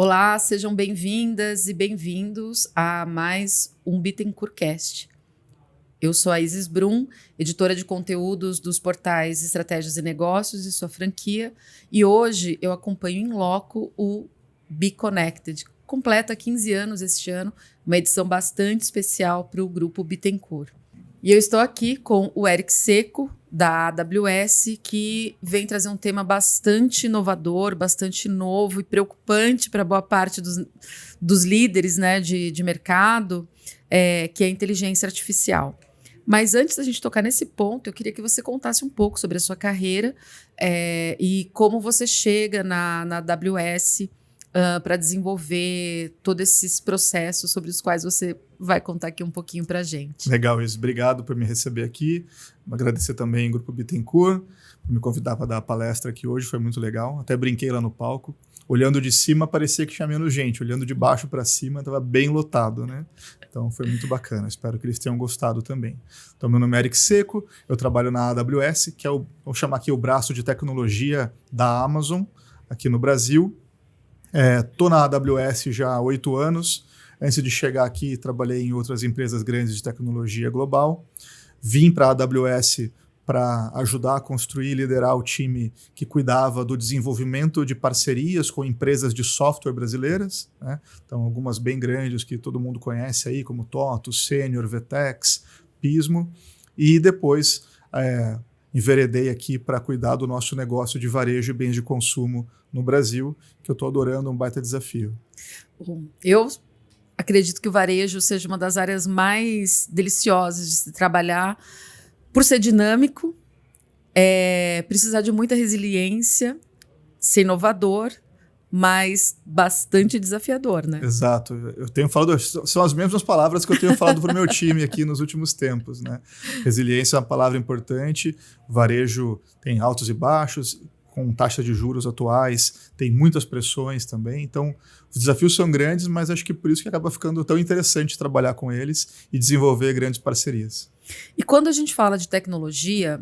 Olá, sejam bem-vindas e bem-vindos a mais um Bittencourtcast. Eu sou a Isis Brum, editora de conteúdos dos portais Estratégias e Negócios e sua franquia, e hoje eu acompanho em loco o BeConnected. Completa 15 anos este ano, uma edição bastante especial para o grupo Bittencourt. E eu estou aqui com o Eric Seco, da AWS, que vem trazer um tema bastante inovador, bastante novo e preocupante para boa parte dos líderes, né, de mercado, que é a inteligência artificial. Mas antes da gente tocar nesse ponto, eu queria que você contasse um pouco sobre a sua carreira e como você chega na AWS para desenvolver todos esses processos sobre os quais você vai contar aqui um pouquinho para a gente. Legal, Isis. Obrigado por me receber aqui. Agradecer também ao Grupo Bittencourt por me convidar para dar a palestra aqui hoje. Foi muito legal. Até brinquei lá no palco. Olhando de cima, parecia que tinha menos gente. Olhando de baixo para cima, estava bem lotado, né? Então, foi muito bacana. Espero que eles tenham gostado também. Então, meu nome é Eric Seco. Eu trabalho na AWS, que é vou chamar aqui o braço de tecnologia da Amazon, aqui no Brasil. Estou na AWS já há 8 anos. Antes de chegar aqui, trabalhei em outras empresas grandes de tecnologia global. Vim para a AWS para ajudar a construir e liderar o time que cuidava do desenvolvimento de parcerias com empresas de software brasileiras, né? Então, algumas bem grandes que todo mundo conhece aí, como TOTUS, Senior, Vetex, Pismo. E depois enveredei aqui para cuidar do nosso negócio de varejo e bens de consumo no Brasil, que eu estou adorando, um baita desafio. Bom, eu acredito que o varejo seja uma das áreas mais deliciosas de se trabalhar, por ser dinâmico, precisar de muita resiliência, ser inovador, mas bastante desafiador, né? Exato. Eu tenho falado, são as mesmas palavras que eu tenho falado para o meu time aqui nos últimos tempos, né? Resiliência é uma palavra importante, o varejo tem altos e baixos, com taxas de juros atuais, tem muitas pressões também. Então, os desafios são grandes, mas acho que por isso que acaba ficando tão interessante trabalhar com eles e desenvolver grandes parcerias. E quando a gente fala de tecnologia,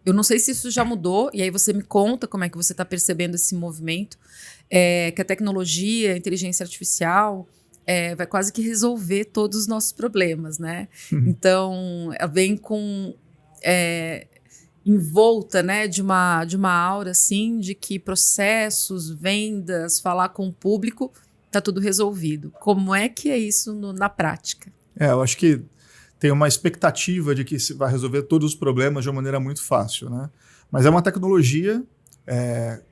eu não sei se isso já mudou, e aí você me conta como é que você está percebendo esse movimento, que a tecnologia, a inteligência artificial, vai quase que resolver todos os nossos problemas, né? Então, vem com... envolta, né, de uma aura assim, de que processos, vendas, falar com o público, está tudo resolvido. Como é que é isso na prática? Eu acho que tem uma expectativa de que se vai resolver todos os problemas de uma maneira muito fácil, né? Mas é uma tecnologia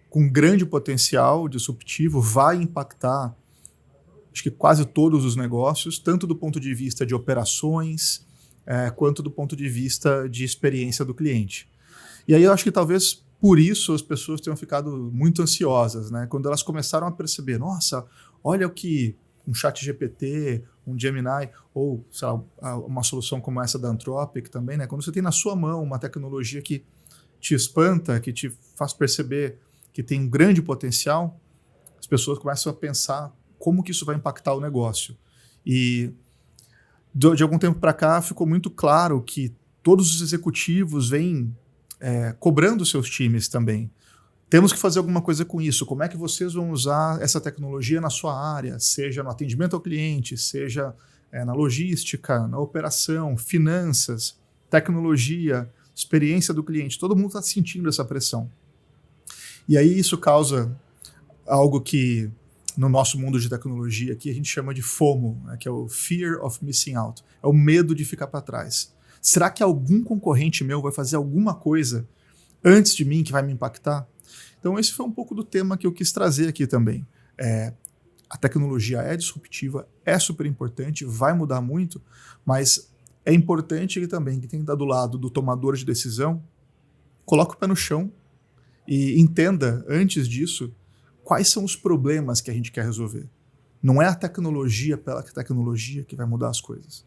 com grande potencial disruptivo, vai impactar, acho que quase todos os negócios, tanto do ponto de vista de operações, quanto do ponto de vista de experiência do cliente. E aí eu acho que talvez por isso as pessoas tenham ficado muito ansiosas, né? Quando elas começaram a perceber, nossa, olha o que um ChatGPT, um Gemini, ou sei lá, uma solução como essa da Anthropic também, né? Quando você tem na sua mão uma tecnologia que te espanta, que te faz perceber que tem um grande potencial, as pessoas começam a pensar como que isso vai impactar o negócio. E de algum tempo para cá ficou muito claro que todos os executivos vêm cobrando seus times também. Temos que fazer alguma coisa com isso. Como é que vocês vão usar essa tecnologia na sua área, seja no atendimento ao cliente, seja na logística, na operação, finanças, tecnologia, experiência do cliente. Todo mundo está sentindo essa pressão. E aí isso causa algo que no nosso mundo de tecnologia aqui a gente chama de FOMO, né, que é o Fear of Missing Out. É o medo de ficar para trás. Será que algum concorrente meu vai fazer alguma coisa antes de mim que vai me impactar? Então esse foi um pouco do tema que eu quis trazer aqui também. A tecnologia é disruptiva, é super importante, vai mudar muito, mas é importante que também quem está do lado do tomador de decisão coloque o pé no chão e entenda antes disso quais são os problemas que a gente quer resolver. Não é a tecnologia pela tecnologia que vai mudar as coisas.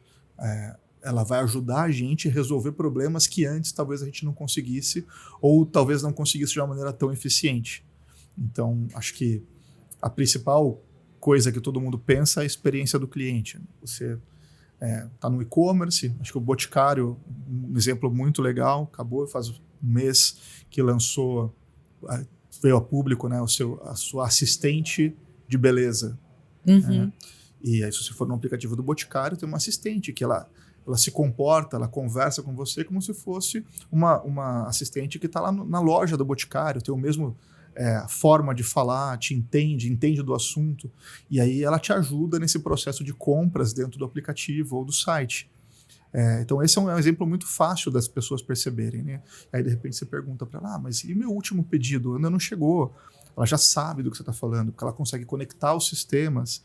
Ela vai ajudar a gente a resolver problemas que antes talvez a gente não conseguisse ou talvez não conseguisse de uma maneira tão eficiente. Então, acho que a principal coisa que todo mundo pensa é a experiência do cliente. Você está no e-commerce, acho que o Boticário, um exemplo muito legal, acabou faz um mês que lançou, veio a público, né, a sua assistente de beleza. Uhum. E aí, se você for no aplicativo do Boticário, tem uma assistente que ela se comporta, ela conversa com você como se fosse uma assistente que está lá na loja do Boticário, tem o mesmo forma de falar, te entende do assunto, e aí ela te ajuda nesse processo de compras dentro do aplicativo ou do site. Então esse é um exemplo muito fácil das pessoas perceberem, né? Aí de repente você pergunta para ela, mas e meu último pedido? Ainda não chegou. Ela já sabe do que você está falando, porque ela consegue conectar os sistemas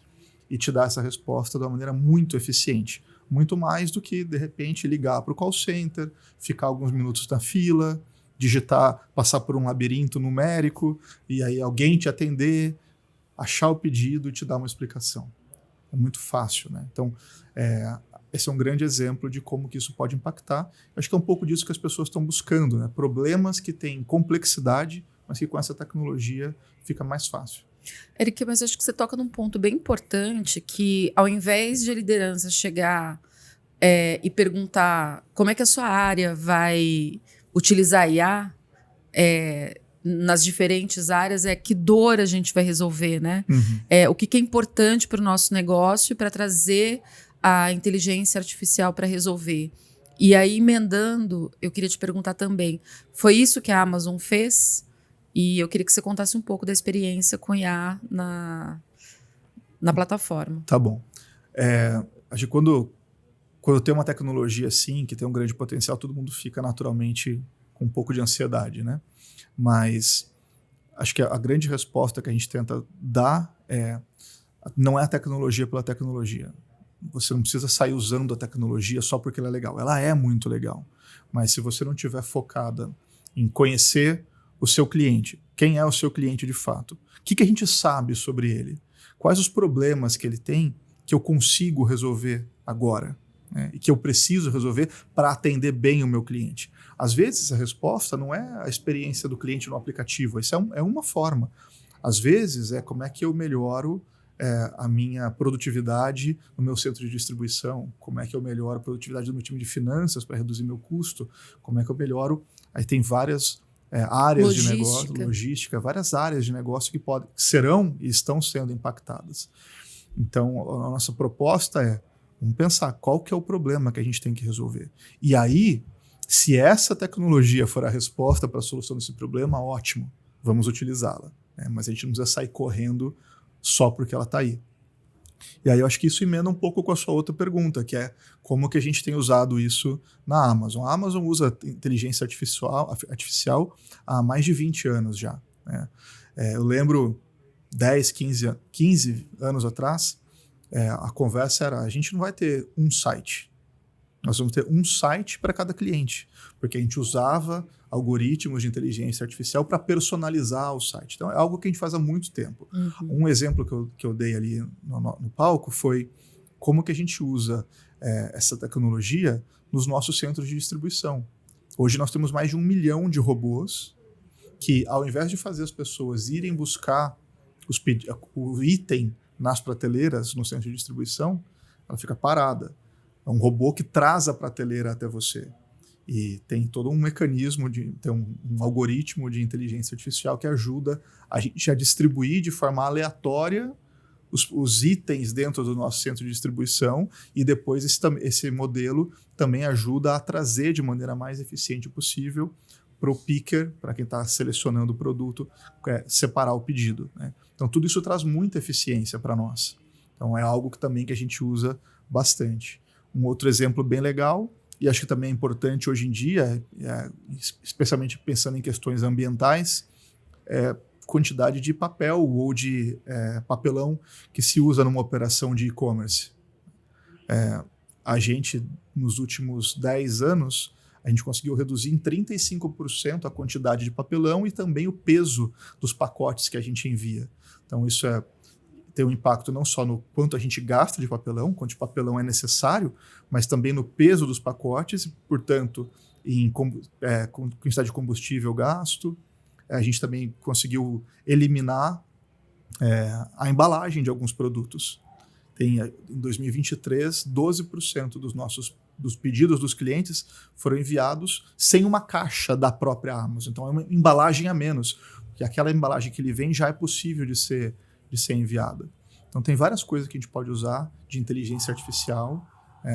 e te dar essa resposta de uma maneira muito eficiente. Muito mais do que, de repente, ligar para o call center, ficar alguns minutos na fila, digitar, passar por um labirinto numérico, e aí alguém te atender, achar o pedido e te dar uma explicação. É muito fácil, né? Então, esse é um grande exemplo de como que isso pode impactar. Eu acho que é um pouco disso que as pessoas estão buscando, né? Problemas que têm complexidade, mas que com essa tecnologia fica mais fácil. Eric, mas acho que você toca num ponto bem importante que, ao invés de a liderança chegar e perguntar como é que a sua área vai utilizar a IA nas diferentes áreas, que dor a gente vai resolver, né? Uhum. O que é importante para o nosso negócio para trazer a inteligência artificial para resolver. E aí, emendando, eu queria te perguntar também, foi isso que a Amazon fez? E eu queria que você contasse um pouco da experiência com IA na plataforma. Tá bom. Acho que quando tem uma tecnologia assim, que tem um grande potencial, todo mundo fica naturalmente com um pouco de ansiedade, né? Mas acho que a grande resposta que a gente tenta dar não é a tecnologia pela tecnologia. Você não precisa sair usando a tecnologia só porque ela é legal. Ela é muito legal. Mas se você não estiver focada em conhecer o seu cliente, quem é o seu cliente de fato, o que a gente sabe sobre ele, quais os problemas que ele tem que eu consigo resolver agora, né? E que eu preciso resolver para atender bem o meu cliente. Às vezes a resposta não é a experiência do cliente no aplicativo, isso é uma forma. Às vezes é como é que eu melhoro a minha produtividade no meu centro de distribuição, como é que eu melhoro a produtividade do meu time de finanças para reduzir meu custo, como é que eu melhoro... Aí tem várias áreas de negócio, logística, várias áreas de negócio que serão e estão sendo impactadas. Então, a nossa proposta vamos pensar qual que é o problema que a gente tem que resolver. E aí, se essa tecnologia for a resposta para a solução desse problema, ótimo, vamos utilizá-la. Mas a gente não precisa sair correndo só porque ela está aí. E aí eu acho que isso emenda um pouco com a sua outra pergunta, que é como que a gente tem usado isso na Amazon. A Amazon usa inteligência artificial há mais de 20 anos já, né? Eu lembro 10, 15 anos atrás, a conversa era, a gente não vai ter um site, nós vamos ter um site para cada cliente, porque a gente usava algoritmos de inteligência artificial para personalizar o site. Então, é algo que a gente faz há muito tempo. Uhum. Um exemplo que eu dei ali no palco foi como que a gente usa essa tecnologia nos nossos centros de distribuição. Hoje nós temos mais de 1 milhão de robôs que, ao invés de fazer as pessoas irem buscar o item nas prateleiras no centro de distribuição, ela fica parada. É um robô que traz a prateleira até você. E tem todo um mecanismo, tem um algoritmo de inteligência artificial que ajuda a gente a distribuir de forma aleatória os itens dentro do nosso centro de distribuição, e depois esse modelo também ajuda a trazer de maneira mais eficiente possível para o picker, para quem está selecionando o produto, separar o pedido, né? Então tudo isso traz muita eficiência para nós. Então é algo que também que a gente usa bastante. Um outro exemplo bem legal, e acho que também é importante hoje em dia, especialmente pensando em questões ambientais, quantidade de papel ou de papelão que se usa numa operação de e-commerce. A gente, nos últimos 10 anos, a gente conseguiu reduzir em 35% a quantidade de papelão e também o peso dos pacotes que a gente envia. Então isso tem um impacto não só no quanto a gente gasta de papelão, quanto de papelão é necessário, mas também no peso dos pacotes, e, portanto, em quantidade de combustível gasto. A gente também conseguiu eliminar a embalagem de alguns produtos. Em 2023, 12% dos pedidos dos clientes foram enviados sem uma caixa da própria Amazon. Então, é uma embalagem a menos, porque aquela embalagem que ele vem já é possível de ser de ser enviada. Então tem várias coisas que a gente pode usar de inteligência artificial,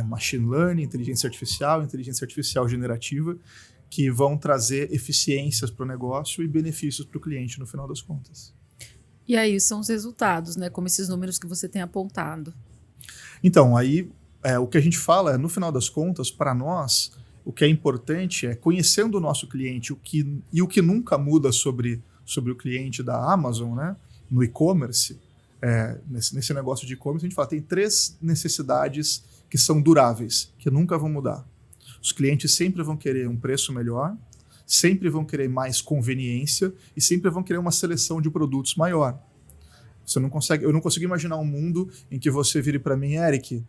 machine learning, inteligência artificial generativa, que vão trazer eficiências para o negócio e benefícios para o cliente no final das contas. E aí são os resultados, né? Como esses números que você tem apontado. Então, aí o que a gente fala é, no final das contas, para nós, o que é importante é, conhecendo o nosso cliente, o que nunca muda sobre o cliente da Amazon, né? No e-commerce, nesse negócio de e-commerce, a gente fala, tem 3 necessidades que são duráveis, que nunca vão mudar. Os clientes sempre vão querer um preço melhor, sempre vão querer mais conveniência e sempre vão querer uma seleção de produtos maior. Eu não consigo imaginar um mundo em que você vire para mim, Eric,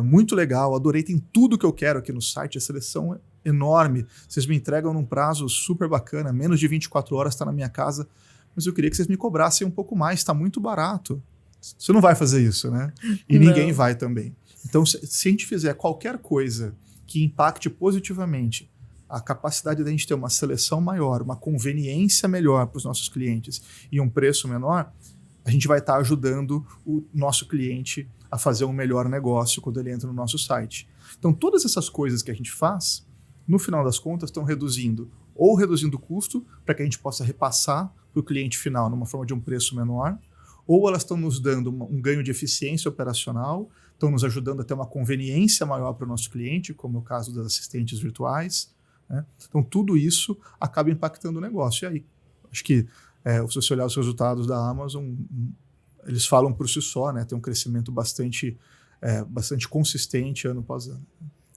muito legal, adorei, tem tudo que eu quero aqui no site, a seleção é enorme, vocês me entregam num prazo super bacana, menos de 24 horas está na minha casa, mas eu queria que vocês me cobrassem um pouco mais, está muito barato. Você não vai fazer isso, né? E ninguém vai também. Então, se a gente fizer qualquer coisa que impacte positivamente a capacidade da gente ter uma seleção maior, uma conveniência melhor para os nossos clientes e um preço menor, a gente vai estar ajudando o nosso cliente a fazer um melhor negócio quando ele entra no nosso site. Então, todas essas coisas que a gente faz, no final das contas, estão reduzindo o custo para que a gente possa repassar para o cliente final numa forma de um preço menor, ou elas estão nos dando um ganho de eficiência operacional, estão nos ajudando a ter uma conveniência maior para o nosso cliente, como é o caso das assistentes virtuais, né? Então, tudo isso acaba impactando o negócio. E aí, acho que se você olhar os resultados da Amazon, eles falam por si só, né? Tem um crescimento bastante consistente ano após ano.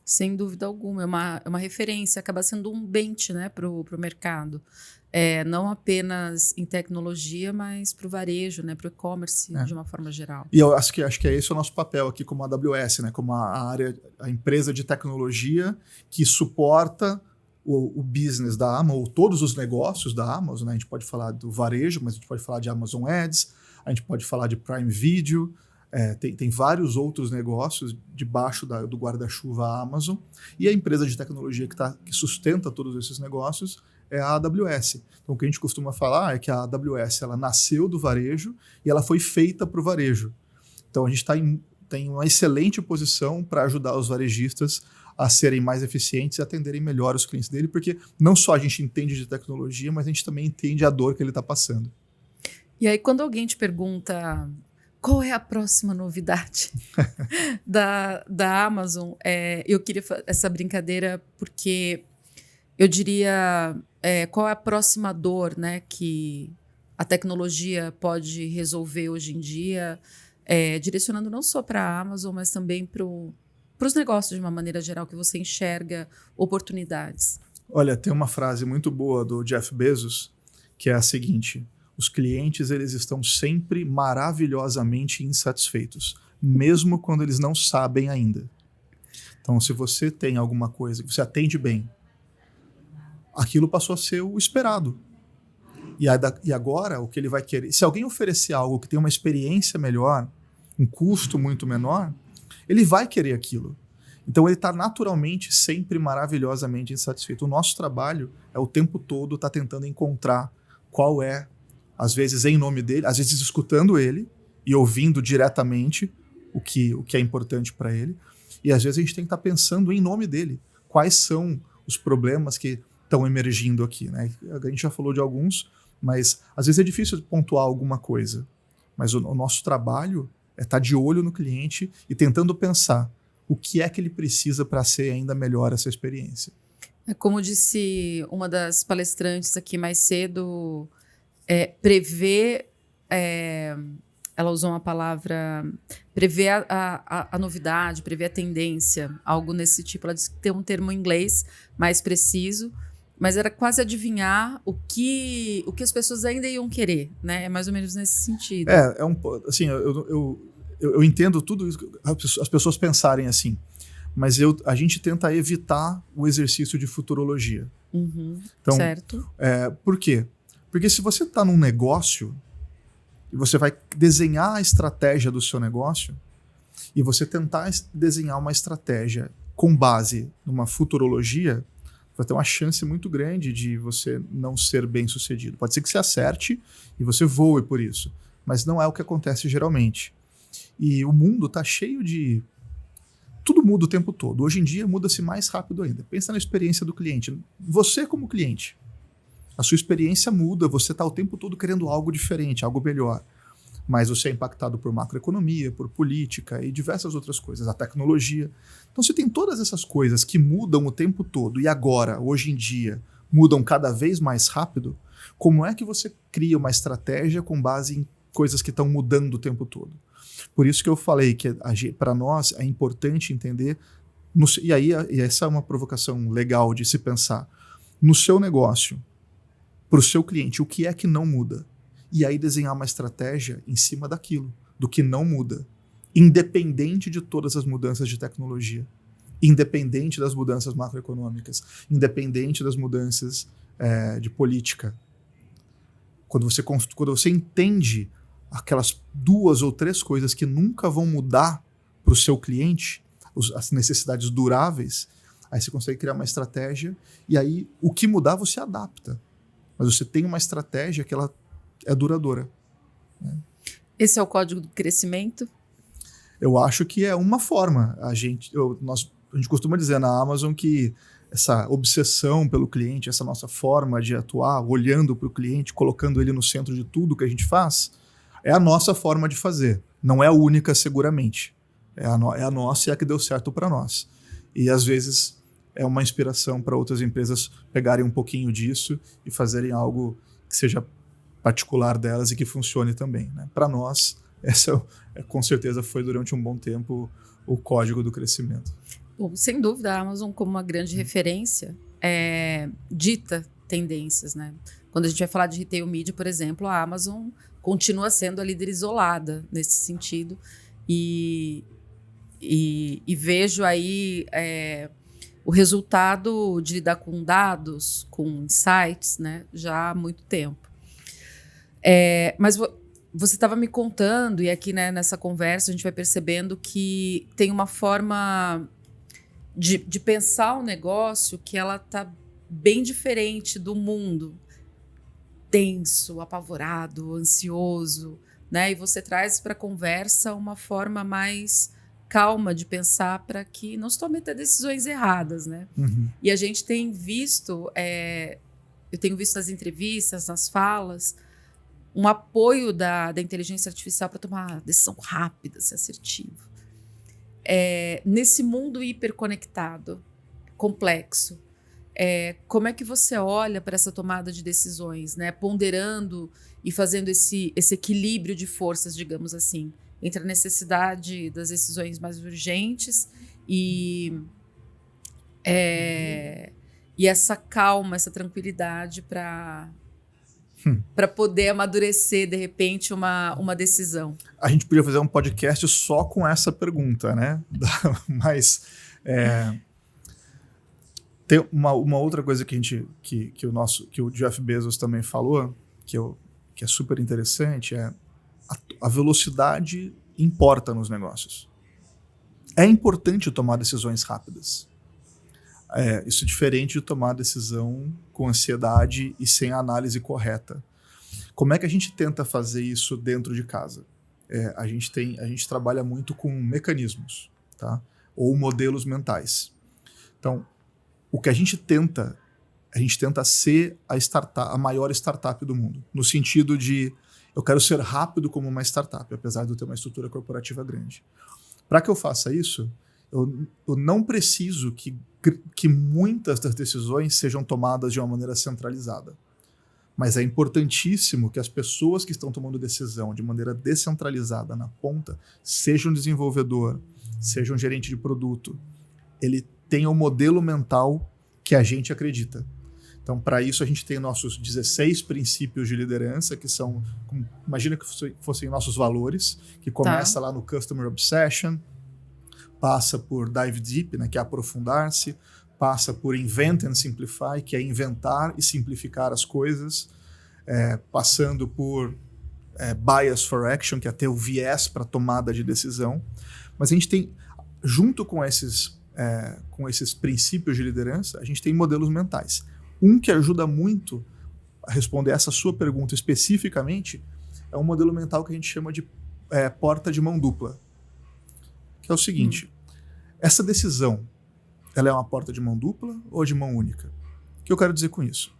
Sem dúvida alguma, é uma referência, acaba sendo um bench, né, para o mercado. Não apenas em tecnologia, mas para o varejo, né, para o e-commerce de uma forma geral. E eu acho que é esse o nosso papel aqui como AWS, né, como a empresa de tecnologia que suporta o business da Amazon, ou todos os negócios da Amazon, né? A gente pode falar do varejo, mas a gente pode falar de Amazon Ads, a gente pode falar de Prime Video, tem vários outros negócios debaixo do guarda-chuva Amazon, e a empresa de tecnologia que sustenta todos esses negócios é a AWS. Então, o que a gente costuma falar é que a AWS ela nasceu do varejo e ela foi feita para o varejo. Então, a gente tem uma excelente posição para ajudar os varejistas a serem mais eficientes e atenderem melhor os clientes dele, porque não só a gente entende de tecnologia, mas a gente também entende a dor que ele está passando. E aí, quando alguém te pergunta qual é a próxima novidade da Amazon, eu queria essa brincadeira porque eu diria qual é a próxima dor, né, que a tecnologia pode resolver hoje em dia, direcionando não só para a Amazon, mas também para os negócios de uma maneira geral, que você enxerga oportunidades. Olha, tem uma frase muito boa do Jeff Bezos, que é a seguinte: os clientes eles estão sempre maravilhosamente insatisfeitos, mesmo quando eles não sabem ainda. Então, se você tem alguma coisa que você atende bem, aquilo passou a ser o esperado. E agora, o que ele vai querer... Se alguém oferecer algo que tem uma experiência melhor, um custo muito menor, ele vai querer aquilo. Então, ele está naturalmente sempre maravilhosamente insatisfeito. O nosso trabalho é o tempo todo estar tentando encontrar qual é, às vezes em nome dele, às vezes escutando ele e ouvindo diretamente o que é importante para ele. E às vezes a gente tem que estar pensando em nome dele. Quais são os problemas que estão emergindo aqui, né? A gente já falou de alguns, mas às vezes é difícil pontuar alguma coisa. Mas o nosso trabalho é estar de olho no cliente e tentando pensar o que é que ele precisa para ser ainda melhor essa experiência. Como disse uma das palestrantes aqui mais cedo, prever... ela usou uma palavra, prever a novidade, prever a tendência, algo nesse tipo. Ela disse que tem um termo em inglês mais preciso, mas era quase adivinhar o que as pessoas ainda iam querer, né? É mais ou menos nesse sentido. Assim, eu entendo tudo isso, as pessoas pensarem assim, mas a gente tenta evitar o exercício de futurologia. Então, certo. Por quê? Porque se você está num negócio e você vai desenhar a estratégia do seu negócio e você tentar desenhar uma estratégia com base numa futurologia, vai ter uma chance muito grande de você não ser bem sucedido. Pode ser que você acerte e você voe por isso, mas não é o que acontece geralmente. E o mundo está cheio de... Tudo muda o tempo todo. Hoje em dia muda-se mais rápido ainda. Pensa na experiência do cliente. Você como cliente, a sua experiência muda, você está o tempo todo querendo algo diferente, algo melhor. Mas você é impactado por macroeconomia, por política e diversas outras coisas, a tecnologia. Então você tem todas essas coisas que mudam o tempo todo e agora, hoje em dia, mudam cada vez mais rápido. Como é que você cria uma estratégia com base em coisas que estão mudando o tempo todo? Por isso que eu falei que para nós é importante entender, e essa é uma provocação legal de se pensar, no seu negócio, para o seu cliente, o que é que não muda? E aí desenhar uma estratégia em cima daquilo, do que não muda, independente de todas as mudanças de tecnologia, independente das mudanças macroeconômicas, independente das mudanças de política. Quando você entende aquelas 2 ou 3 coisas que nunca vão mudar para o seu cliente, as necessidades duráveis, aí você consegue criar uma estratégia e aí o que mudar você adapta. Mas você tem uma estratégia que ela é duradoura. Né? Esse é o código do crescimento? Eu acho que é uma forma. A gente costuma dizer na Amazon que essa obsessão pelo cliente, essa nossa forma de atuar, olhando para o cliente, colocando ele no centro de tudo que a gente faz, é a nossa forma de fazer. Não é a única, seguramente. É a nossa e a que deu certo para nós. E às vezes é uma inspiração para outras empresas pegarem um pouquinho disso e fazerem algo que seja particular delas e que funcione também. Né? Para nós, essa com certeza foi durante um bom tempo o código do crescimento. Bom, sem dúvida, a Amazon como uma grande referência dita tendências. Né? Quando a gente vai falar de retail media, por exemplo, a Amazon continua sendo a líder isolada nesse sentido e vejo aí o resultado de lidar com dados, com insights, né, já há muito tempo. Mas você estava me contando, e aqui, né, nessa conversa a gente vai percebendo que tem uma forma de pensar o negócio que ela está bem diferente do mundo tenso, apavorado, ansioso, né? E você traz para a conversa uma forma mais calma de pensar para que não se tomem decisões erradas, né? Uhum. E a gente tem visto, eu tenho visto nas entrevistas, nas falas, um apoio da inteligência artificial para tomar decisão rápida, ser assertivo. Nesse mundo hiperconectado, complexo, como é que você olha para essa tomada de decisões, né? Ponderando e fazendo esse equilíbrio de forças, digamos assim, entre a necessidade das decisões mais urgentes e essa calma, essa tranquilidade para poder amadurecer, de repente, uma decisão. A gente podia fazer um podcast só com essa pergunta, né? Mas tem uma outra coisa que o Jeff Bezos também falou, que é super interessante, a velocidade importa nos negócios. É importante tomar decisões rápidas. Isso é diferente de tomar decisão com ansiedade e sem a análise correta. Como é que a gente tenta fazer isso dentro de casa? A gente trabalha muito com mecanismos, tá? Ou modelos mentais. Então, o que a gente tenta ser a maior startup do mundo, no sentido de eu quero ser rápido como uma startup, apesar de eu ter uma estrutura corporativa grande. Para que eu faça isso, eu não preciso que muitas das decisões sejam tomadas de uma maneira centralizada. Mas é importantíssimo que as pessoas que estão tomando decisão de maneira descentralizada na ponta, seja um desenvolvedor, seja um gerente de produto, ele tenha um modelo mental que a gente acredita. Então, para isso, a gente tem nossos 16 princípios de liderança, que são, imagina que fossem nossos valores, que começa lá no Customer Obsession, passa por Dive Deep, né, que é aprofundar-se, passa por Invent and Simplify, que é inventar e simplificar as coisas, passando por Bias for Action, que é ter o viés para tomada de decisão. Mas a gente tem, junto com esses princípios de liderança, a gente tem modelos mentais. Um que ajuda muito a responder essa sua pergunta especificamente é um modelo mental que a gente chama de porta de mão dupla. Que é o seguinte, essa decisão, ela é uma porta de mão dupla ou de mão única? O que eu quero dizer com isso?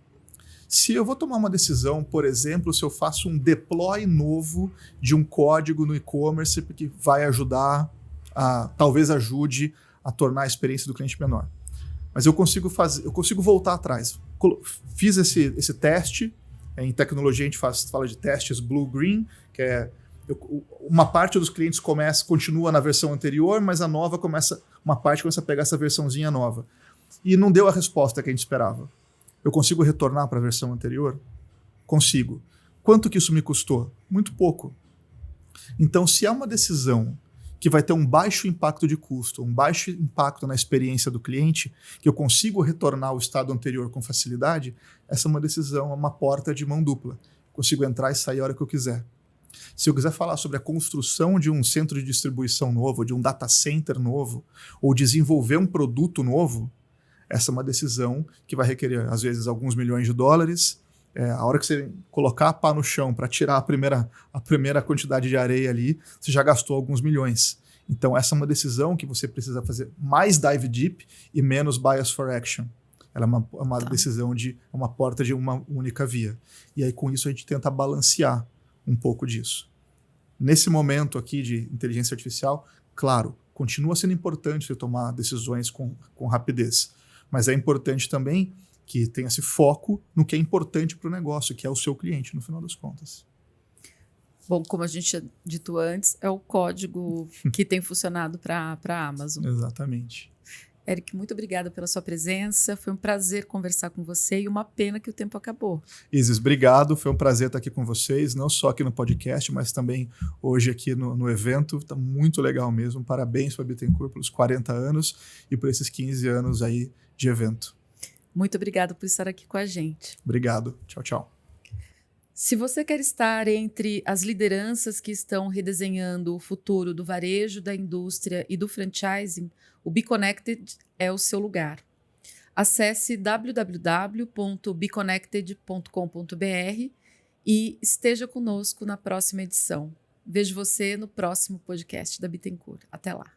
Se eu vou tomar uma decisão, por exemplo, se eu faço um deploy novo de um código no e-commerce que vai ajudar, talvez ajude a tornar a experiência do cliente menor. Mas eu consigo voltar atrás. Fiz esse teste, em tecnologia a gente fala de testes blue-green, que é uma parte dos clientes continua na versão anterior, mas uma parte começa a pegar essa versãozinha nova. E não deu a resposta que a gente esperava. Eu consigo retornar para a versão anterior? Consigo. Quanto que isso me custou? Muito pouco. Então, se é uma decisão que vai ter um baixo impacto de custo, um baixo impacto na experiência do cliente, que eu consigo retornar ao estado anterior com facilidade, essa é uma decisão, uma porta de mão dupla. Consigo entrar e sair a hora que eu quiser. Se eu quiser falar sobre a construção de um centro de distribuição novo, de um data center novo, ou desenvolver um produto novo, essa é uma decisão que vai requerer, às vezes, alguns milhões de dólares. A hora que você colocar a pá no chão para tirar a primeira quantidade de areia ali, você já gastou alguns milhões. Então, essa é uma decisão que você precisa fazer mais dive deep e menos bias for action. Ela é uma decisão de uma porta de uma única via. E aí, com isso, a gente tenta balancear um pouco disso. Nesse momento aqui de inteligência artificial, claro, continua sendo importante você tomar decisões com rapidez. Mas é importante também que tenha esse foco no que é importante para o negócio, que é o seu cliente, no final das contas. Bom, como a gente tinha dito antes, é o código que tem funcionado para a Amazon. Exatamente. Eric, muito obrigada pela sua presença. Foi um prazer conversar com você e uma pena que o tempo acabou. Isis, obrigado. Foi um prazer estar aqui com vocês, não só aqui no podcast, mas também hoje aqui no evento. Está muito legal mesmo. Parabéns para a Bittencourt pelos 40 anos e por esses 15 anos aí de evento. Muito obrigada por estar aqui com a gente. Obrigado. Tchau, tchau. Se você quer estar entre as lideranças que estão redesenhando o futuro do varejo, da indústria e do franchising, o BeConnected é o seu lugar. Acesse www.beconnected.com.br e esteja conosco na próxima edição. Vejo você no próximo podcast da Bittencourt. Até lá.